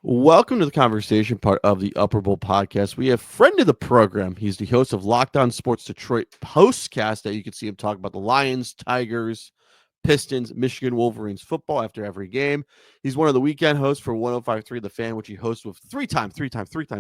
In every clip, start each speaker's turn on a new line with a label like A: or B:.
A: Welcome to the conversation part of the Upper Bowl podcast. We have friend of the program. He's the host of Locked On Sports Detroit postcast that you can see him talk about the Lions, Tigers, Pistons, Michigan Wolverines football after every game. He's one of the weekend hosts for 105.3 The Fan, which he hosts with three-time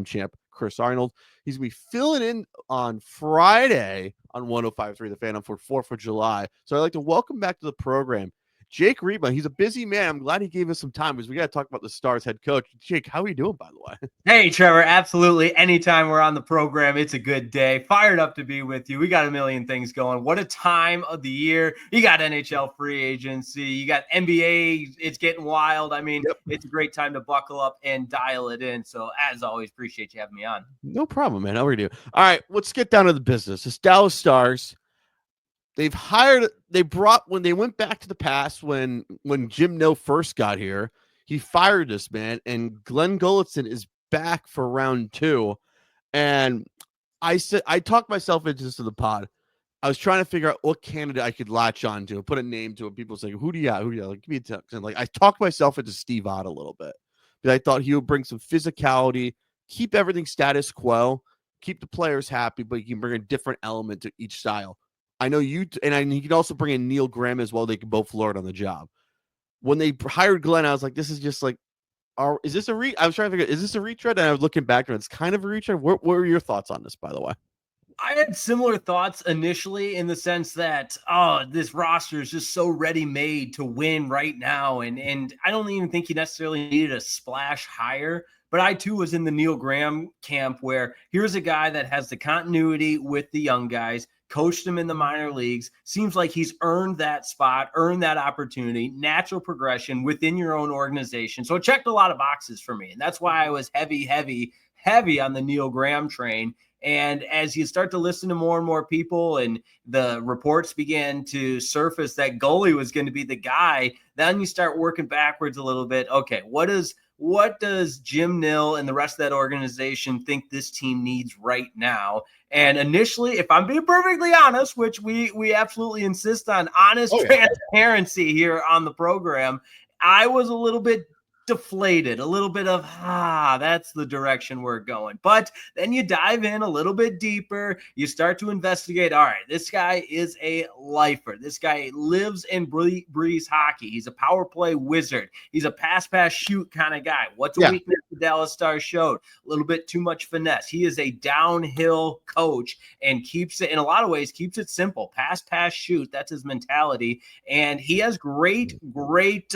A: champ Chris Arnold. He's going to be filling in on Friday on 105.3 The Fan for 4th of July. So I'd like to welcome back to the program Jake Riepma. He's a busy man. I'm glad he gave us some time because we got to talk about the Stars head coach. Jake, how are you doing, by the way?
B: Hey, Trevor, absolutely. Anytime we're on the program, it's a good day. Fired up to be with you. We got a million things going. What a time of the year. You got NHL free agency. You got NBA. It's getting wild. I mean, It's a great time to buckle up and dial it in. So, as always, appreciate you having me on.
A: No problem, man. How are you doing? All right, let's get down to the business. This Dallas Stars. When they went back to the past when Jim No first got here, he fired this man, and Glenn Gulletson is back for round 2. And I talked myself into this in the pod. I was trying to figure out what candidate I could latch on to, put a name to it. People say, who do you got? Like, give me a text. And I talked myself into Steve Ott a little bit because I thought he would bring some physicality, keep everything status quo, keep the players happy, but he can bring a different element to each style. I know you, and he can also bring in Neil Graham as well. They can both flirt on the job. When they hired Glenn, I was like, this is just like, is this a I was trying to figure, is this a retread? And I was looking back and it's kind of a retread. What were your thoughts on this, by the way?
B: I had similar thoughts initially in the sense that, this roster is just so ready-made to win right now. And I don't even think he necessarily needed a splash hire. But I, too, was in the Neil Graham camp where here's a guy that has the continuity with the young guys, coached them in the minor leagues. Seems like he's earned that spot, earned that opportunity, natural progression within your own organization. So it checked a lot of boxes for me. And that's why I was heavy on the Neil Graham train. And as you start to listen to more and more people and the reports began to surface that goalie was going to be the guy, then you start working backwards a little bit. Okay, what does Jim Nill and the rest of that organization think this team needs right now? And initially, if I'm being perfectly honest, which we absolutely insist on honest transparency here on the program, I was a little bit deflated, a little bit of, that's the direction we're going. But then you dive in a little bit deeper. You start to investigate. All right, this guy is a lifer. This guy lives and breathes hockey. He's a power play wizard. He's a pass, shoot kind of guy. What's a weakness the Dallas Stars showed? A little bit too much finesse. He is a downhill coach and keeps it, in a lot of ways, keeps it simple. Pass, shoot. That's his mentality. And he has a great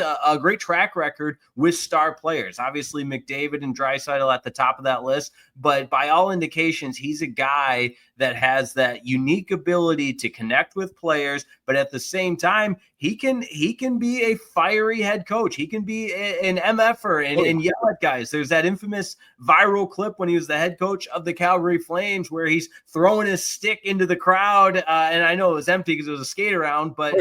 B: track record with star players. Obviously, McDavid and Draisaitl at the top of that list, but by all indications, he's a guy that has that unique ability to connect with players, but at the same time, he can be a fiery head coach. He can be an MFer and yell at guys. There's that infamous viral clip when he was the head coach of the Calgary Flames where he's throwing his stick into the crowd, and I know it was empty because it was a skate around, but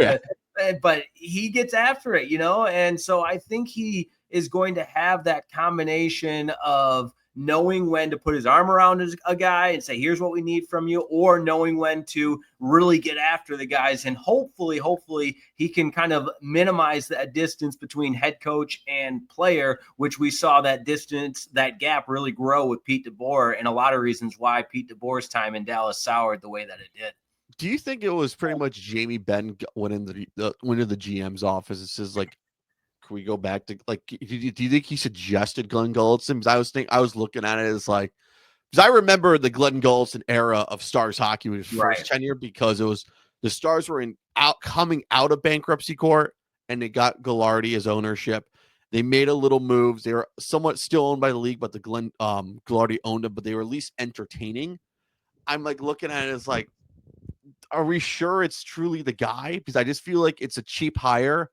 B: he gets after it, and so I think he is going to have that combination of knowing when to put his arm around a guy and say, here's what we need from you, or knowing when to really get after the guys. And hopefully he can kind of minimize that distance between head coach and player, which we saw that gap really grow with Pete DeBoer, and a lot of reasons why Pete DeBoer's time in Dallas soured the way that it did.
A: Do you think it was pretty much Jamie Benn went into the GM's office and says, like, can we go back to, like, do you think he suggested Glenn Gulletson? Because I was looking at it as like, because I remember the Glenn Gulletson era of Stars hockey with his first tenure, because it was the Stars were coming out of bankruptcy court and they got Ghilardi as ownership. They made a little moves. They were somewhat still owned by the league, but the Ghilardi owned them, but they were at least entertaining. I'm like looking at it as like, are we sure it's truly the guy? Because I just feel like it's a cheap hire.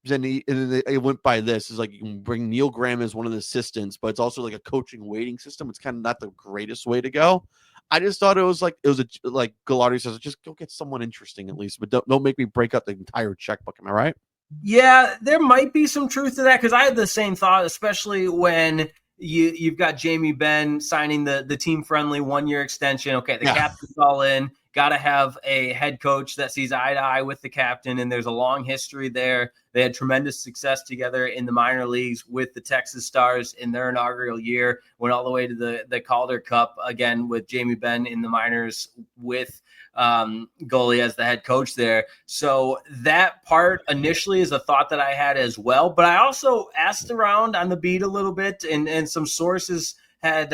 A: And it went by this. It's like you can bring Neil Graham as one of the assistants, but it's also like a coaching waiting system. It's kind of not the greatest way to go. I just thought it was like Ghilardi says, just go get someone interesting at least, but don't make me break up the entire checkbook. Am I right?
B: Yeah, there might be some truth to that, because I had the same thought, especially when you've got Jamie Benn signing the team-friendly one-year extension. Okay, the cap is all in. got to have a head coach that sees eye to eye with the captain, and there's a long history there. They had tremendous success together in the minor leagues with the Texas Stars in their inaugural year, went all the way to the Calder Cup again with Jamie Benn in the minors with goalie as the head coach there. So that part initially is a thought that I had as well. But I also asked around on the beat a little bit, and some sources had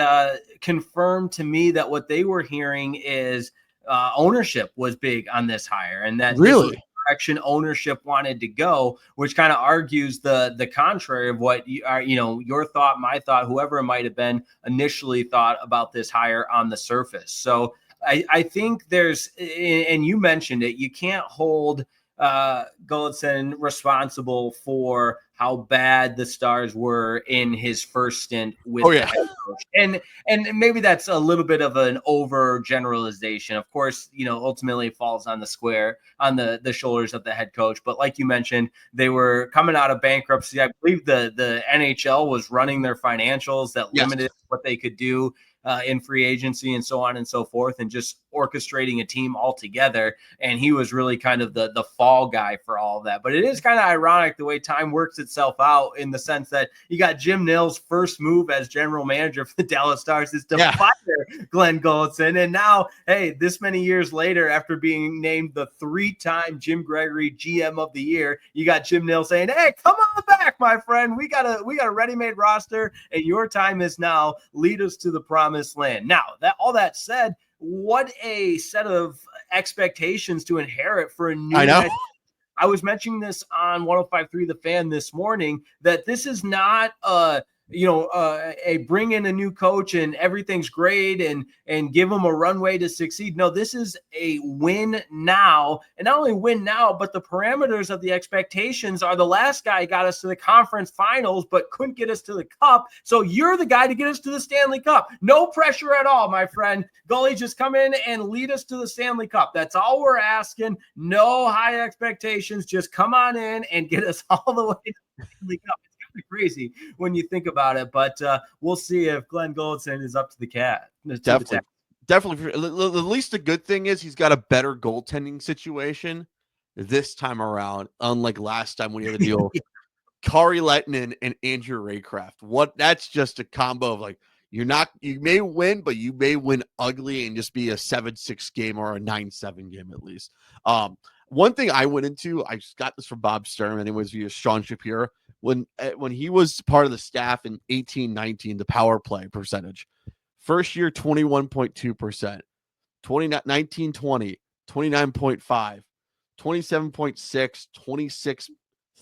B: confirmed to me that what they were hearing is ownership was big on this hire, and that
A: Really?
B: this was the direction ownership wanted to go, which kind of argues the contrary of what you are, your thought, my thought, whoever it might have been initially thought about this hire on the surface. So I think there's, and you mentioned it, you can't hold Golitzin responsible for how bad the Stars were in his first stint with the head coach. And maybe that's a little bit of an overgeneralization. Of course, ultimately it falls on the shoulders of the head coach. But like you mentioned, they were coming out of bankruptcy. I believe the NHL was running their financials that limited what they could do in free agency and so on and so forth, and just orchestrating a team altogether. And he was really kind of the fall guy for all of that. But it is kind of ironic the way time works itself out, in the sense that you got Jim Nill's first move as general manager for the Dallas Stars is to fire Glenn Golitzin. And now, hey, this many years later, after being named the 3-time Jim Gregory GM of the year, you got Jim Nill saying, hey, come on back, my friend. We got a ready-made roster, and your time is now. Lead us to the promised land. Now, all that said, what a set of expectations to inherit for a new head. I was mentioning this on 105.3 The Fan this morning, that this is not a bring in a new coach and everything's great and give them a runway to succeed. No, this is a win now, and not only win now, but the parameters of the expectations are the last guy got us to the conference finals, but couldn't get us to the cup. So you're the guy to get us to the Stanley Cup. No pressure at all, my friend. Goalie, just come in and lead us to the Stanley Cup. That's all we're asking. No high expectations. Just come on in and get us all the way to the Stanley Cup. Crazy when you think about it, but we'll see if Glenn Golitzin is up to the cat.
A: Definitely. At least the good thing is he's got a better goaltending situation this time around, unlike last time when he had to deal Kari Lehtinen and Andrew Raycraft. That's just a combo of like, you may win, but you may win ugly and just be a 7-6 game or a 9-7 game at least. One thing I went into, I just got this from Bob Stern, anyways, via Sean Shapiro. When he was part of the staff in 18-19, the power play percentage, first year 21.2%, 19-20, 29.5, 27.6, 26,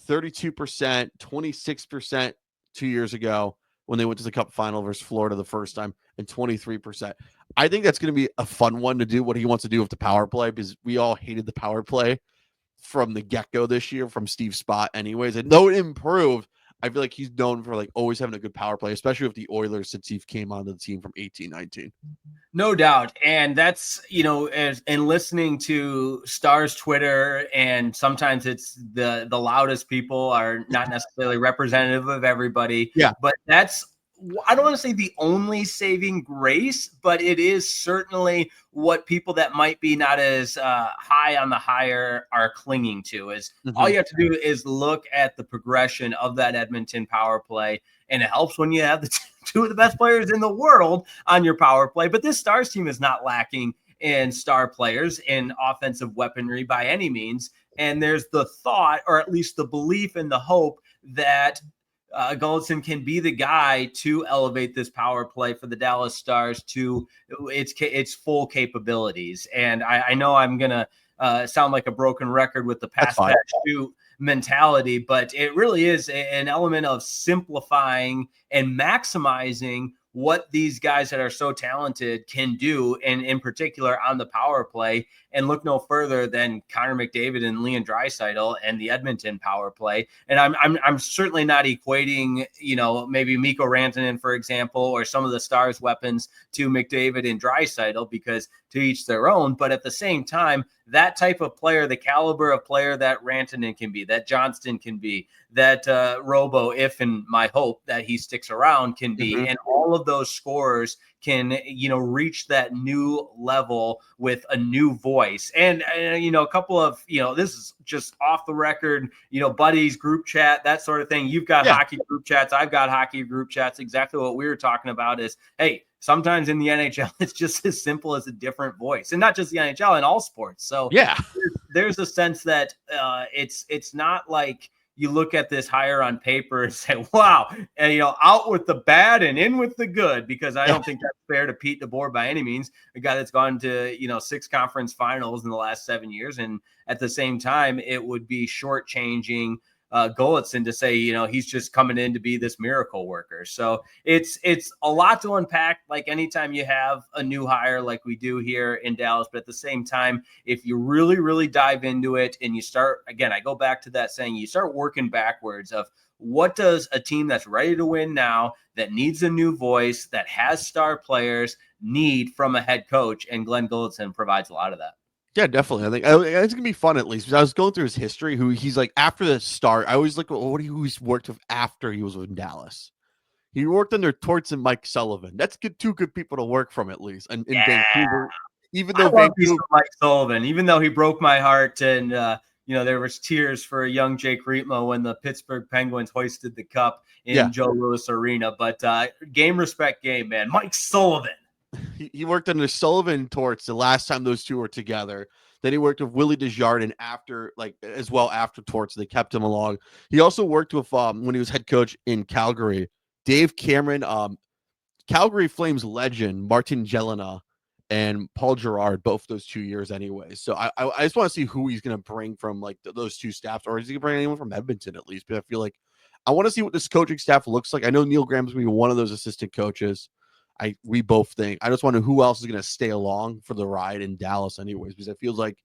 A: 32%, 26% 2 years ago when they went to the Cup final versus Florida the first time, and 23%. I think that's going to be a fun one to do, what he wants to do with the power play, because we all hated the power play from the get-go this year from Steve Spott anyways. And though it improved, I feel like he's known for like always having a good power play, especially with the Oilers since he came onto the team from 18-19.
B: No doubt. And that's, and listening to Stars Twitter, and sometimes it's the loudest people are not necessarily representative of everybody.
A: Yeah.
B: But that's, I don't want to say the only saving grace, but it is certainly what people that might be not as high on the hire are clinging to. Is all you have to do is look at the progression of that Edmonton power play, and it helps when you have the two of the best players in the world on your power play. But this Stars team is not lacking in star players in offensive weaponry by any means. And there's the thought, or at least the belief and the hope, that Golitzin can be the guy to elevate this power play for the Dallas Stars to its full capabilities. And I know I'm going to sound like a broken record with the pass shoot mentality, but it really is an element of simplifying and maximizing what these guys that are so talented can do, and in particular on the power play. and look no further than Connor McDavid and Leon Draisaitl and the Edmonton power play. And I'm certainly not equating, maybe Mikko Rantanen, for example, or some of the Stars' weapons to McDavid and Draisaitl, because to each their own. But at the same time, that type of player, the caliber of player that Rantanen can be, that Johnston can be, that Robo, if and my hope that he sticks around, can be, and all of those scorers can, reach that new level with a new voice. And a couple of, this is just off the record, buddies, group chat, that sort of thing. You've got hockey group chats. I've got hockey group chats. Exactly what we were talking about is, hey, sometimes in the NHL, it's just as simple as a different voice, and not just the NHL, in all sports. So there's a sense that it's not like you look at this hire on paper and say, wow, and, out with the bad and in with the good, because I don't think that's fair to Pete DeBoer by any means, a guy that's gone to, 6 conference finals in the last 7 years. And at the same time, it would be shortchanging Golitzin to say, he's just coming in to be this miracle worker. So it's a lot to unpack, like anytime you have a new hire like we do here in Dallas. But at the same time, if you really, really dive into it and you start, again, I go back to that saying, you start working backwards of what does a team that's ready to win now, that needs a new voice, that has star players, need from a head coach, and Glenn Golitzin provides a lot of that.
A: Yeah, definitely. I think it's gonna be fun, at least, because I was going through his history. Who he's like after the start. I always look at who he's worked with after he was with Dallas. He worked under Torts and Mike Sullivan. That's good, 2 good people to work from, at least. And in Vancouver, even though
B: Mike Sullivan, even though he broke my heart, and there was tears for a young Jake Riepma when the Pittsburgh Penguins hoisted the cup in Joe Louis Arena. But game respect game, man. Mike Sullivan.
A: He worked under Sullivan and Torts the last time those two were together. Then he worked with Willie Desjardins after Torts. They kept him along. He also worked with when he was head coach in Calgary, Dave Cameron, Calgary Flames legend Martin Jelena, and Paul Gerard, both those 2 years anyway. So I just want to see who he's going to bring from like those 2 staffs, or is he going to bring anyone from Edmonton at least? But I feel like I want to see what this coaching staff looks like. I know Neil Graham's going to be one of those assistant coaches. We both think. I just wonder who else is going to stay along for the ride in Dallas anyways, because it feels like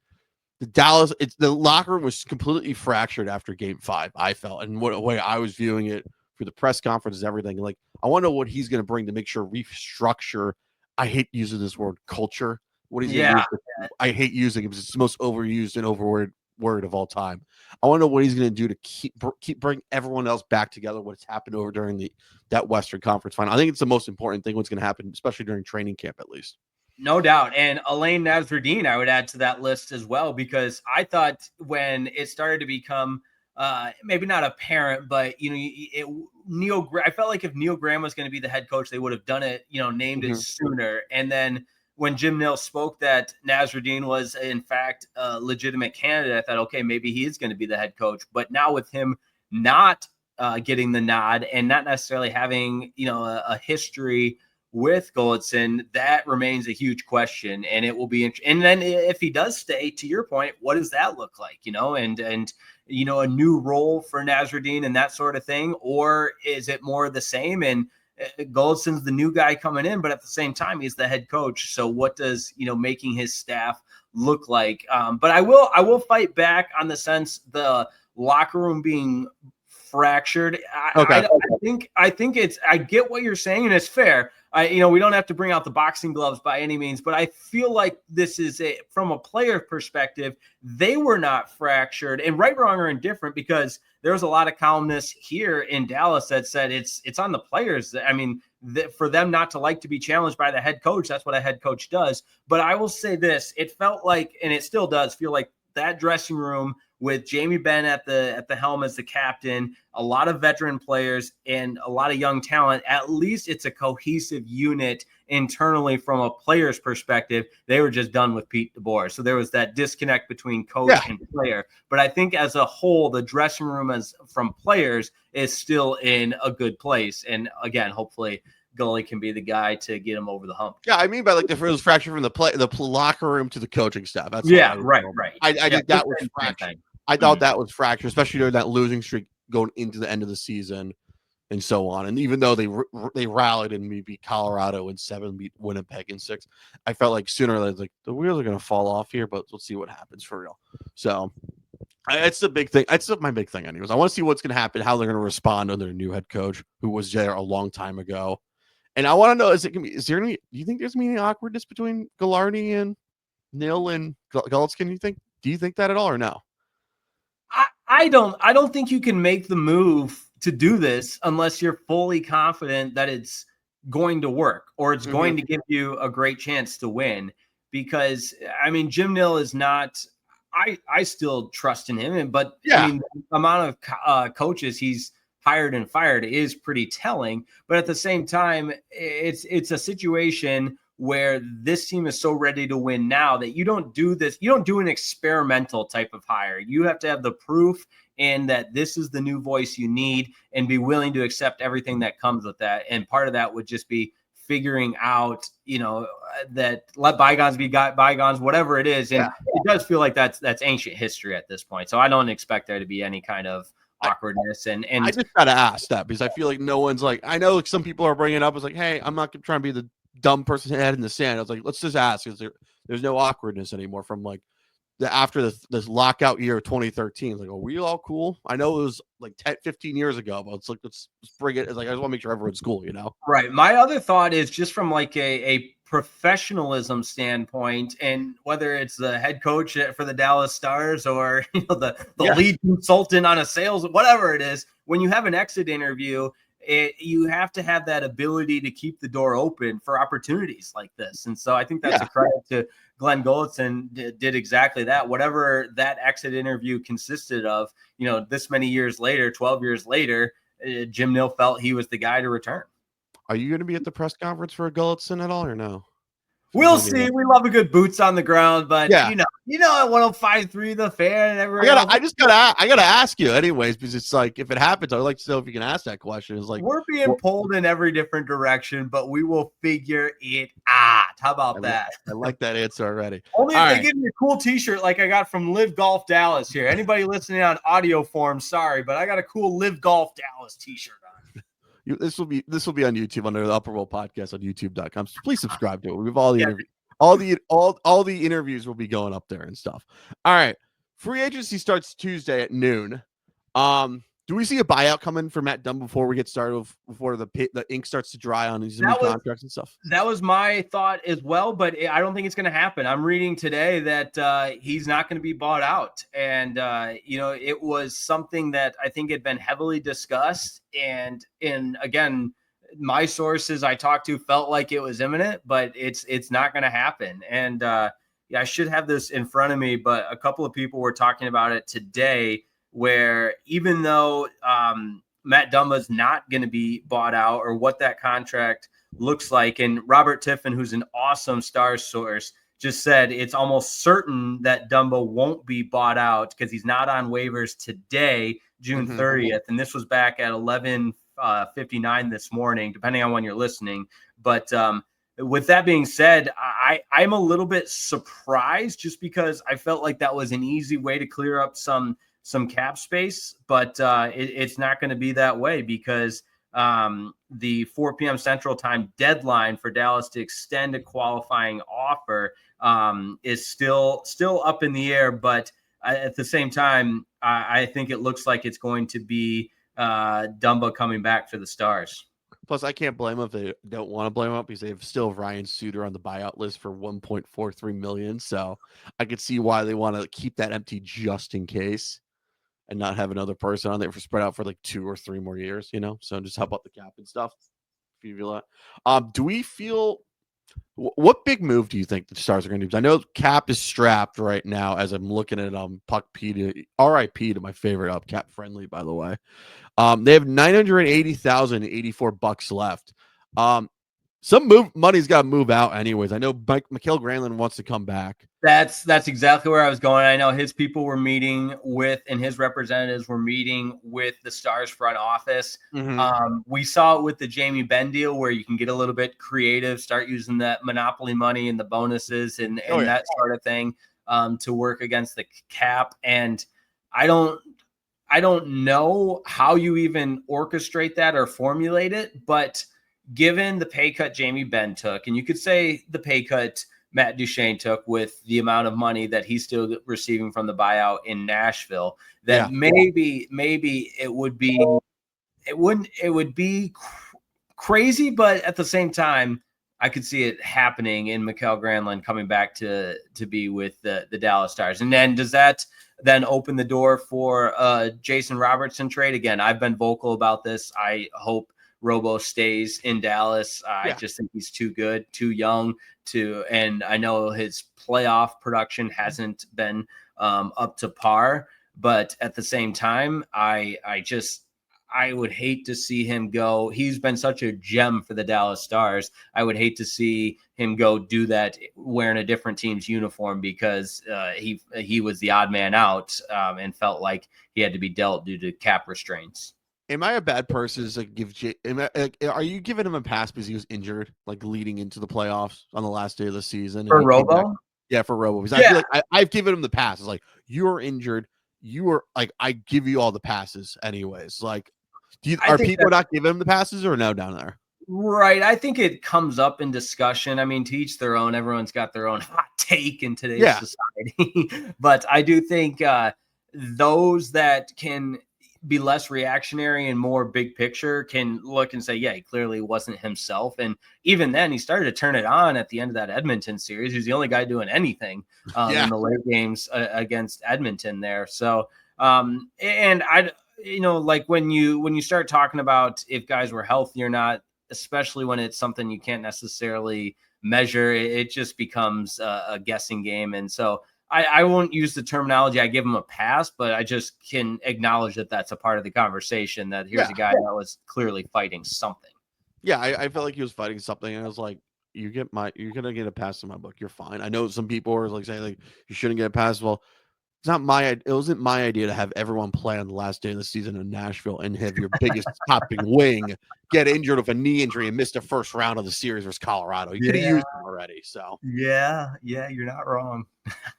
A: the locker room was completely fractured after game 5, I felt, and what way I was viewing it through the press conferences, everything. Like, I want to know what he's going to bring to make sure restructure. I hate using this word culture. What he's going to use. I hate using it because it's the most overused and overword word of all time. I want to know what he's going to do to keep bring everyone else back together. What's happened over during that Western Conference final. I think it's the most important thing. What's going to happen, especially during training camp, at least.
B: No doubt. And Alain Nasreddine, I would add to that list as well, because I thought when it started to become maybe not apparent, but I felt like if Neil Graham was going to be the head coach, they would have done it, named it sooner. And then when Jim Nill spoke that Nasreddine was in fact a legitimate candidate, I thought, okay, maybe he is going to be the head coach. But now with him not getting the nod and not necessarily having, a history with Golitzin, that remains a huge question, and it will be interesting. And then if he does stay, to your point, what does that look like? And a new role for Nasreddine and that sort of thing, or is it more the same? And Golitzin's the new guy coming in, but at the same time, he's the head coach. So what does making his staff look like? But I will fight back on the sense the locker room being fractured. I think it's, I get what you're saying, and it's fair. We don't have to bring out the boxing gloves by any means, but I feel like this is from a player perspective, they were not fractured, and right, wrong, or indifferent, because there was a lot of columnists here in Dallas that said it's on the players. I mean, for them not to like to be challenged by the head coach, that's what a head coach does. But I will say this, it felt like, and it still does feel like, that dressing room with Jamie Benn at the helm as the captain, a lot of veteran players and a lot of young talent, at least it's a cohesive unit internally from a player's perspective. They were just done with Pete DeBoer. So there was that disconnect between coach and player. But I think as a whole, the dressing room from players is still in a good place. And again, hopefully Gully can be the guy to get him over the hump.
A: Yeah, I mean by like the first fracture from the locker room to the coaching staff. That's
B: right.
A: I think that was fractured. I thought that was fractured, especially during that losing streak going into the end of the season. and so on. And even though they rallied and we beat Colorado in 7, beat Winnipeg in 6, I felt like sooner or later like the wheels are going to fall off here, but let's see what happens for real. So it's the big thing. It's my big thing, anyways. I want to see what's going to happen, how they're going to respond under their new head coach who was there a long time ago. And I want to know: is there any? Do you think there's any awkwardness between Gallardi and Nil and Gulitskin? Do you think that at all, or no?
B: I don't think you can make the move to do this unless you're fully confident that it's going to work or it's going to give you a great chance to win. Because I mean, Jim Nil is not. I still trust in him, but I mean, the amount of coaches he's hired and fired is pretty telling. But at the same time, it's a situation where this team is so ready to win now that you don't do this. You don't do an experimental type of hire. You have to have the proof and that this is the new voice you need and be willing to accept everything that comes with that. And part of that would just be figuring out, that let bygones be bygones, whatever it is. And it does feel like that's ancient history at this point. So I don't expect there to be any kind of awkwardness. And
A: I just gotta ask that because I feel like no one's like, I know like some people are bringing it up as like, hey, I'm not trying to be the dumb person head in the sand. I was like, let's just ask, there's no awkwardness anymore from like after this lockout year of 2013. Like, are we all cool? I know it was like 10, 15 years ago, but it's like, let's bring it. It's like, I just want to make sure everyone's cool,
B: Right. My other thought is just from like a professionalism standpoint, and whether it's the head coach for the Dallas Stars or the lead consultant on a sales, whatever it is, when you have an exit interview, you have to have that ability to keep the door open for opportunities like this. And so I think that's a credit to Glenn Gulitsson did exactly that. Whatever that exit interview consisted of, this many years later, 12 years later, Jim Nil felt he was the guy to return.
A: Are you going to be at the press conference for Gulitsson at all or no?
B: We'll see. We love a good boots on the ground, but at 105.3 The Fan and everything.
A: I gotta ask you anyways, because it's like if it happens, I'd like to know if you can ask that question. It's like
B: we're being pulled in every different direction, but we will figure it out. How about that?
A: I like that answer already.
B: Only if they give me a cool T-shirt like I got from Liv Golf Dallas here. Anybody listening on audio form, sorry, but I got a cool Liv Golf Dallas T-shirt on.
A: This will be on YouTube under the Upper World Podcast on YouTube.com. So please subscribe to it. We have all the interviews. All the interviews will be going up there and stuff. All right. Free agency starts Tuesday at noon. Do we see a buyout coming for Matt Dunn before we get started, before the ink starts to dry on these new contracts and stuff?
B: That was my thought as well, but I don't think it's going to happen. I'm reading today that he's not going to be bought out. And, it was something that I think had been heavily discussed. And again, my sources I talked to felt like it was imminent, but it's not going to happen. And I should have this in front of me, but a couple of people were talking about it today, where even though Matt Dumba's not going to be bought out or what that contract looks like, and Robert Tiffin, who's an awesome Stars source, just said it's almost certain that Dumba won't be bought out because he's not on waivers today, June 30th. And this was back at 11:59 this morning, depending on when you're listening. But with that being said, I'm a little bit surprised just because I felt like that was an easy way to clear up some cap space, but it's not going to be that way because the 4 p.m. Central Time deadline for Dallas to extend a qualifying offer is still up in the air. But at the same time, I think it looks like it's going to be Dumba coming back for the Stars.
A: Plus, I can't blame them if they don't want to blame him because they have still Ryan Suter on the buyout list for $1.43 million. So I could see why they want to keep that empty just in case and not have another person on there for spread out for like 2 or 3 more years, So just help out the cap and stuff. If you feel that. Do we feel what big move do you think the Stars are going to do? I know cap is strapped right now as I'm looking at Puck P to RIP to my favorite cap friendly, by the way. They have $980,084 left. Some money's got to move out anyways. I know Mikael Granlund wants to come back.
B: That's exactly where I was going. I know his people were meeting with, and his representatives were meeting with the Stars front office. We saw it with the Jamie Benn deal where you can get a little bit creative, start using that monopoly money and the bonuses and that sort of thing to work against the cap. And I don't I don't know how you even orchestrate that or formulate it, but given the pay cut Jamie Benn took, and you could say the pay cut Matt Duchene took with the amount of money that he's still receiving from the buyout in Nashville, that
A: Yeah.
B: maybe it would be crazy, but at the same time, I could see it happening in Mikael Granlund coming back to be with the Dallas Stars. And then does that then open the door for Jason Robertson trade? Again, I've been vocal about this. I hope Robo stays in Dallas. I just think he's too good, too young and I know his playoff production hasn't been up to par, but at the same time, I would hate to see him go. He's been such a gem for the Dallas Stars. I would hate to see him go do that wearing a different team's uniform because he was the odd man out and felt like he had to be dealt due to cap restraints.
A: Am I a bad person to give are you giving him a pass because he was injured, like leading into the playoffs on the last day of the season?
B: For Robo?
A: Yeah, for Robo. Because I feel like I've given him the pass. It's like, you're injured. You are like, I give you all the passes anyways. Like, are people not giving him the passes or no down there?
B: Right. I think it comes up in discussion. I mean, to each their own. Everyone's got their own hot take in today's society. But I do think those that can be less reactionary and more big picture can look and say, yeah, he clearly wasn't himself. And even then, he started to turn it on at the end of that Edmonton series. He was the only guy doing anything in the late games against Edmonton there. So, and I, like when you start talking about if guys were healthy or not, especially when it's something you can't necessarily measure, it just becomes a guessing game. And so I won't use the terminology I give him a pass, but I just can acknowledge that that's a part of the conversation, that here's a guy that was clearly fighting something.
A: Yeah, I felt like he was fighting something, and I was like, you're gonna get a pass in my book. You're fine. I know some people are like saying like you shouldn't get a pass. Well, it wasn't my idea to have everyone play on the last day of the season in Nashville and have your biggest topping wing get injured with a knee injury and miss the first round of the series versus Colorado. You could have used him already. So
B: yeah, you're not wrong.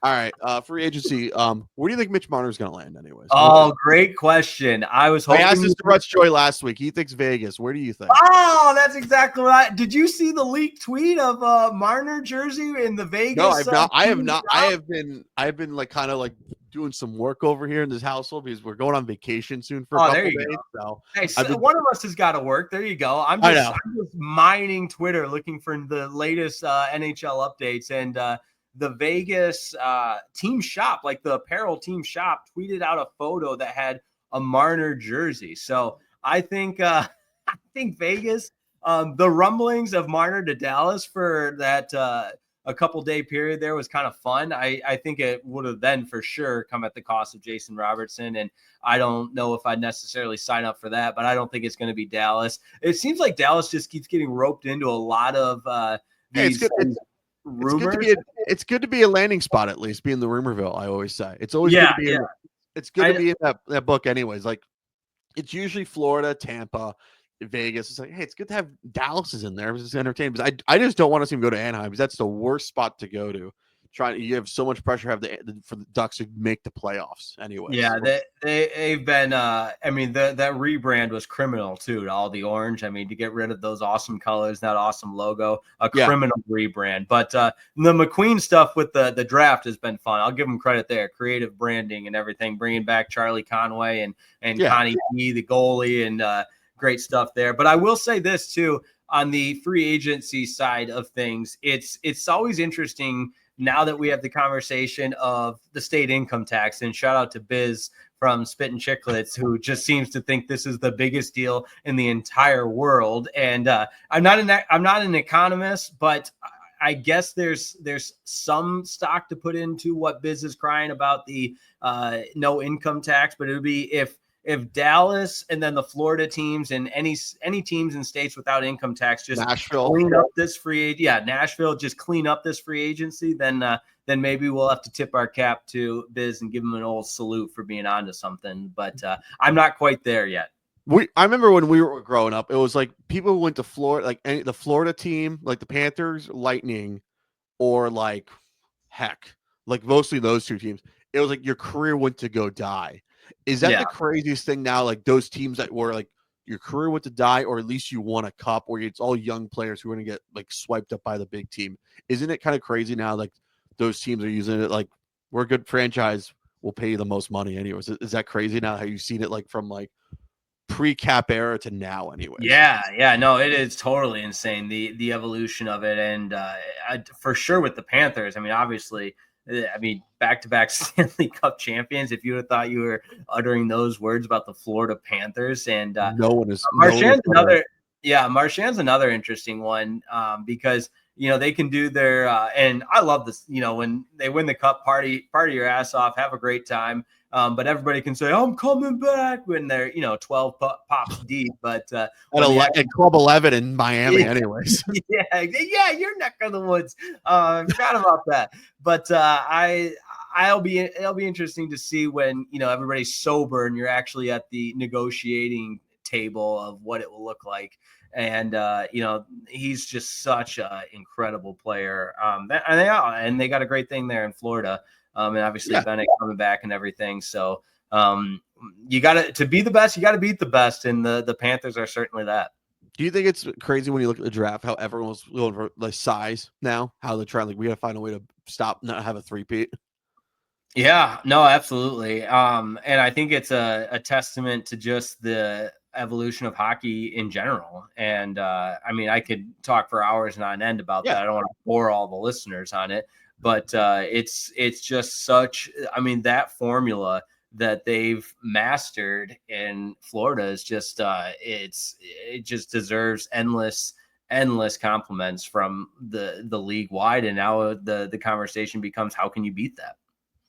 A: All right, free agency. Where do you think Mitch Marner is going to land, anyways?
B: Oh, great question. I was hoping.
A: I asked this to Russ Joy last week. He thinks Vegas. Where do you think?
B: Oh, that's exactly what did you see the leaked tweet of Marner jersey in the Vegas?
A: No, I've not. I have not. I've been like kind of like doing some work over here in this household because we're going on vacation soon for a couple days.
B: So, hey, one of us has got to work. There you go. I'm just mining Twitter looking for the latest NHL updates, and the Vegas team shop, like the apparel team shop, tweeted out a photo that had a Marner jersey. So I think Vegas, the rumblings of Marner to Dallas for that a couple day period there was kind of fun. I think it would have then for sure come at the cost of Jason Robertson. And I don't know if I'd necessarily sign up for that, but I don't think it's going to be Dallas. It seems like Dallas just keeps getting roped into a lot of these rumors.
A: It's good to be a landing spot, at least be in the rumorville. I always say it's always good to be it's good to be in that book anyways. Like it's usually Florida, Tampa, Vegas. It's like, hey, it's good to have Dallas is in there. It's entertaining. But I just don't want to see him go to Anaheim because that's the worst spot to go to. You have so much pressure for the Ducks to make the playoffs anyway.
B: Yeah, they've been. I mean, that rebrand was criminal too. All the orange. I mean, to get rid of those awesome colors, that awesome logo, criminal rebrand. But the McQueen stuff with the draft has been fun. I'll give them credit there. Creative branding and everything, bringing back Charlie Conway and Connie P, the goalie, and great stuff there. But I will say this too, on the free agency side of things, it's always interesting. Now that we have the conversation of the state income tax, and shout out to Biz from Spit and Chicklets, who just seems to think this is the biggest deal in the entire world. And I'm not an economist, but I guess there's some stock to put into what Biz is crying about the no income tax. But it would be if Dallas and then the Florida teams and any teams in states without income tax just clean up this Nashville just clean up this free agency, then maybe we'll have to tip our cap to Biz and give him an old salute for being onto something. But I'm not quite there yet.
A: I remember when we were growing up, it was like people who went to Florida, like the Florida team, like the Panthers, Lightning, or like mostly those two teams. It was like your career went to go die. Is that the craziest thing now? Like those teams that were like your career went to die, or at least you won a cup, or it's all young players who are going to get like swiped up by the big team. Isn't it kind of crazy now? Like those teams are using it like we're a good franchise, we'll pay you the most money anyways. Is that crazy now? How you've seen it like from like pre-cap era to now anyways?
B: Yeah, no, it is totally insane, the evolution of it. And for sure with the Panthers, I mean, obviously, back-to-back Stanley Cup champions. If you would have thought you were uttering those words about the Florida Panthers, and
A: no one is.
B: Marchand's another interesting one, because they can do their and I love this. When they win the cup, party your ass off, have a great time. But everybody can say, I'm coming back when they're, 12 pops deep. But at
A: Club 11 in Miami, anyways.
B: Yeah, your neck of the woods. I forgot about that. But it'll be interesting to see when, everybody's sober and you're actually at the negotiating table of what it will look like. And, he's just such an incredible player. And they got a great thing there in Florida. And obviously Bennett coming back and everything. So you got to be the best. You got to beat the best. And the Panthers are certainly that.
A: Do you think it's crazy when you look at the draft, how everyone's going for like size now, how they're trying, like, we got to find a way to stop, not have a three-peat?
B: Yeah, no, absolutely. And I think it's a testament to just the evolution of hockey in general. And I could talk for hours and on end about that. I don't want to bore all the listeners on it. But it's just such, that formula that they've mastered in Florida is just, it just deserves endless compliments from the league wide. And now the conversation becomes, how can you beat that?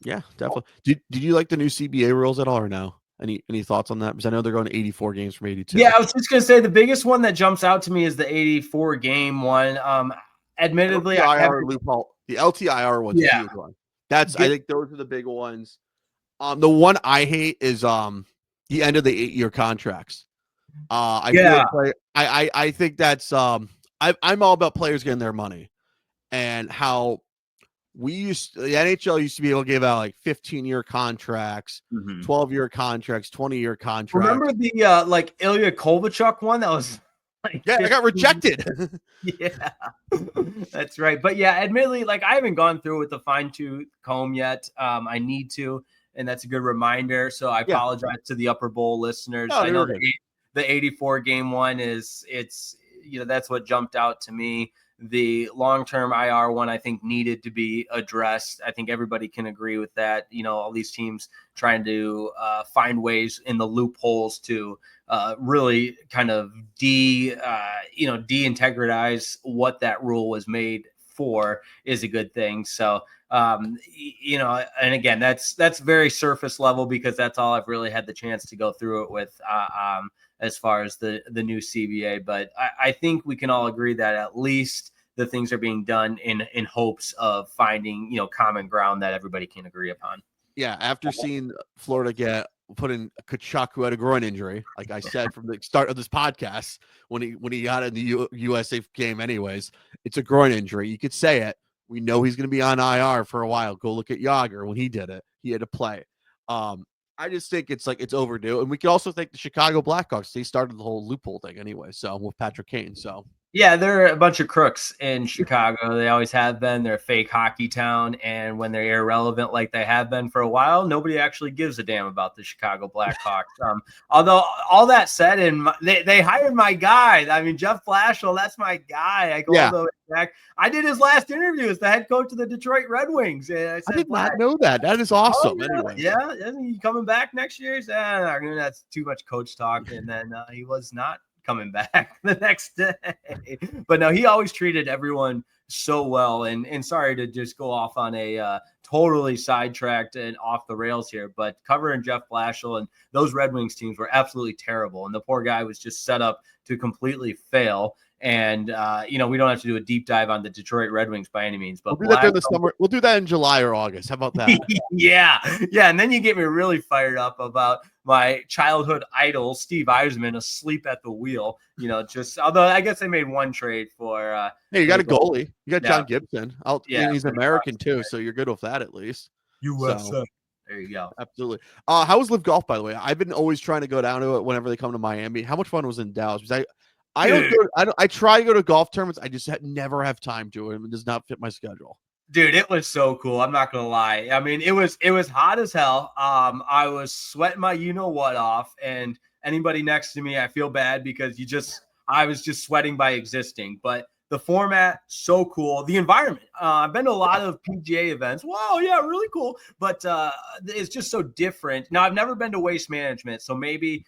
A: Yeah, definitely. Did you like the new CBA rules at all or no? Any thoughts on that? Because I know they're going to 84 games from 82.
B: Yeah, I was just going to say the biggest one that jumps out to me is the 84 game one. Admittedly,
A: the LTIR one's a huge one. I think those are the big ones. The one I hate is the end of the 8-year contracts. I think that's I'm all about players getting their money, and how the NHL used to be able to give out like 15-year contracts, 12-year contracts, 20-year contracts.
B: Remember the like Ilya Kovalchuk one that was.
A: I got rejected.
B: Yeah, that's right. But yeah, admittedly, like I haven't gone through with the fine-tooth comb yet. I need to, and that's a good reminder. So I apologize to the Upper Bowl listeners. I know the 84 game one it's that's what jumped out to me. The long-term IR one, I think, needed to be addressed. I think everybody can agree with that. All these teams trying to find ways in the loopholes to really kind of de-integritize what that rule was made for is a good thing. So, and again, that's very surface level because that's all I've really had the chance to go through it with as far as the new CBA. But I think we can all agree that at least the things are being done in hopes of finding, common ground that everybody can agree upon.
A: Yeah. After seeing Florida put in Kachuk, who had a groin injury, like I said from the start of this podcast, when he got in the USA game anyways, it's a groin injury. You could say it. We know he's going to be on IR for a while. Go look at Yager when he did it. He had to play. I just think it's overdue. And we could also thank the Chicago Blackhawks. They started the whole loophole thing anyway. So with Patrick Kane. So
B: yeah, they're a bunch of crooks in Chicago. They always have been. They're a fake hockey town. And when they're irrelevant like they have been for a while, nobody actually gives a damn about the Chicago Blackhawks. Although all that said, and they hired my guy. Jeff Blashill, that's my guy. I go all the way back. I did his last interview as the head coach of the Detroit Red Wings. And I
A: did not know that. That is awesome.
B: Anyway. Yeah. Isn't he coming back next year? He said, that's too much coach talk. And then he was not coming back the next day. But no, he always treated everyone so well. And sorry to just go off on a totally sidetracked and off the rails here, but covering Jeff Blashill and those Red Wings teams were absolutely terrible. And the poor guy was just set up to completely fail. And, we don't have to do a deep dive on the Detroit Red Wings by any means, but
A: we'll do that in the summer. We'll do that in July or August. How about that?
B: Yeah. And then you get me really fired up about my childhood idol, Steve Yzerman, asleep at the wheel, although I guess they made one trade for,
A: hey, you got a goalie. You got John Gibson. He's American too. So you're good with that at least.
B: USA. There you go.
A: Absolutely. How was Liv Golf, by the way? I've been always trying to go down to it whenever they come to Miami. How much fun was it in Dallas? Because I don't
B: Dude.
A: go. I try to go to golf tournaments. I just never have time to. It does not fit my schedule.
B: Dude, it was so cool. I'm not gonna lie. I mean, it was hot as hell. I was sweating my you know what off, and anybody next to me, I feel bad because I was just sweating by existing. But the format, so cool. The environment. I've been to a lot of PGA events. Whoa, yeah, really cool. But it's just so different. Now, I've never been to Waste Management, so maybe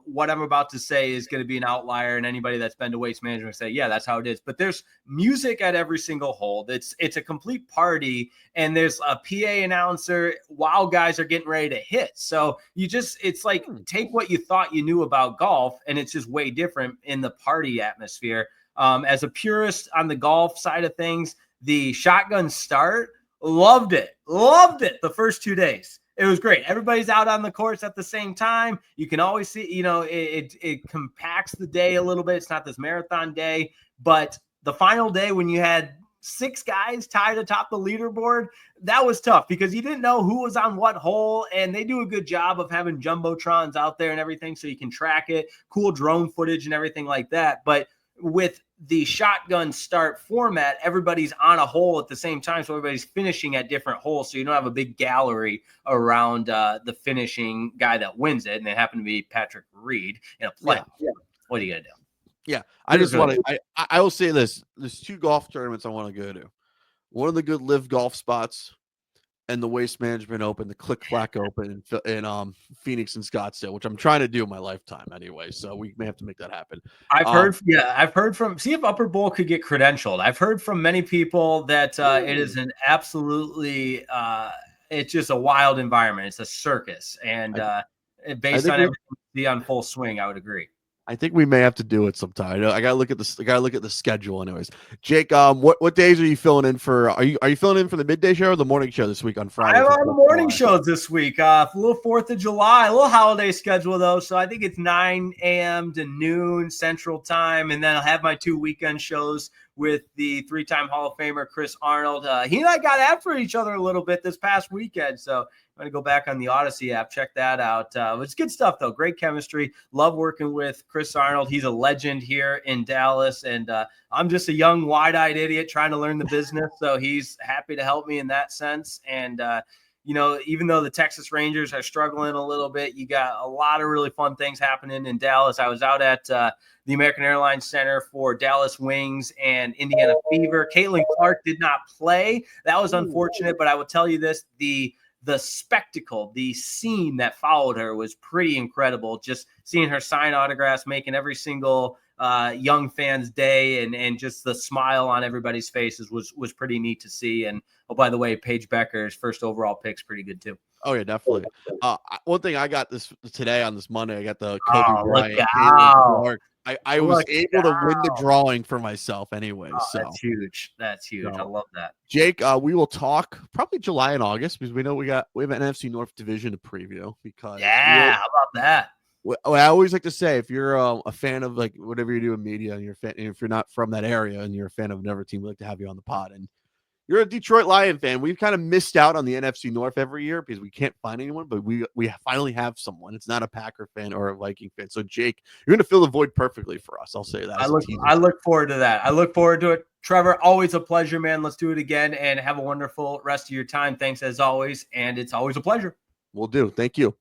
B: what I'm about to say is going to be an outlier, and anybody that's been to Waste Management say, yeah, that's how it is. But there's music at every single hole. It's a complete party, and there's a PA announcer while guys are getting ready to hit. So it's like take what you thought you knew about golf, and it's just way different in the party atmosphere. As a purist on the golf side of things, the shotgun start, loved it the first 2 days. It was great. Everybody's out on the course at the same time. You can always see, it compacts the day a little bit. It's not this marathon day, but the final day when you had 6 guys tied atop the leaderboard, that was tough because you didn't know who was on what hole, and they do a good job of having jumbotrons out there and everything so you can track it, cool drone footage and everything like that. But with the shotgun start format, everybody's on a hole at the same time, so everybody's finishing at different holes, so you don't have a big gallery around the finishing guy that wins it, and it happened to be Patrick Reed in a play. Yeah. What are you gonna do?
A: Yeah, I just want to. I will say this: there's 2 golf tournaments I want to go to. One of the good Live Golf spots, and the Waste Management Open, the Click Clack Open in Phoenix and Scottsdale, which I'm trying to do in my lifetime anyway. So we may have to make that happen.
B: I've heard from, see if Upper Bowl could get credentialed. I've heard from many people that it is an absolutely, it's just a wild environment. It's a circus. And based on everything we see on full swing, I would agree.
A: I think we may have to do it sometime. I gotta look at this. I gotta look at the schedule, anyways. Jake, what days are you filling in for? Are you filling in for the midday show or the morning show this week on Friday?
B: I'm on the morning shows this week. A little 4th of July, a little holiday schedule though. So I think it's 9 a.m. to noon Central Time, and then I'll have my 2 weekend shows with the 3-time Hall of Famer Chris Arnold. He and I got after each other a little bit this past weekend, so I'm going to go back on the Odyssey app, check that out. It's good stuff, though. Great chemistry. Love working with Chris Arnold. He's a legend here in Dallas, and I'm just a young, wide-eyed idiot trying to learn the business, so he's happy to help me in that sense. And even though the Texas Rangers are struggling a little bit, you got a lot of really fun things happening in Dallas. I was out at the American Airlines Center for Dallas Wings and Indiana Fever. Caitlin Clark did not play. That was unfortunate, but I will tell you this, the spectacle, the scene that followed her was pretty incredible. Just seeing her sign autographs, making every single young fan's day, and just the smile on everybody's faces was pretty neat to see. And oh, by the way, Paige Becker's first overall pick's pretty good too.
A: Oh yeah, definitely. One thing I got this today on this Monday, I got the Kobe Bryant. I was able to win the drawing for myself anyway. So
B: that's huge. That's huge. I love that.
A: Jake, we will talk probably July and August because we know we have an NFC North division to preview. Because
B: how about that?
A: I always like to say, if you're a fan of like whatever you do in media, and if you're not from that area and you're a fan of another team, we like to have you on the pod. And you're a Detroit Lion fan. We've kind of missed out on the NFC North every year because we can't find anyone, but we finally have someone. It's not a Packer fan or a Viking fan. So Jake, you're going to fill the void perfectly for us. I'll say that.
B: I look forward to that. I look forward to it. Trevor, always a pleasure, man. Let's do it again and have a wonderful rest of your time. Thanks as always. And it's always a pleasure.
A: Will do. Thank you.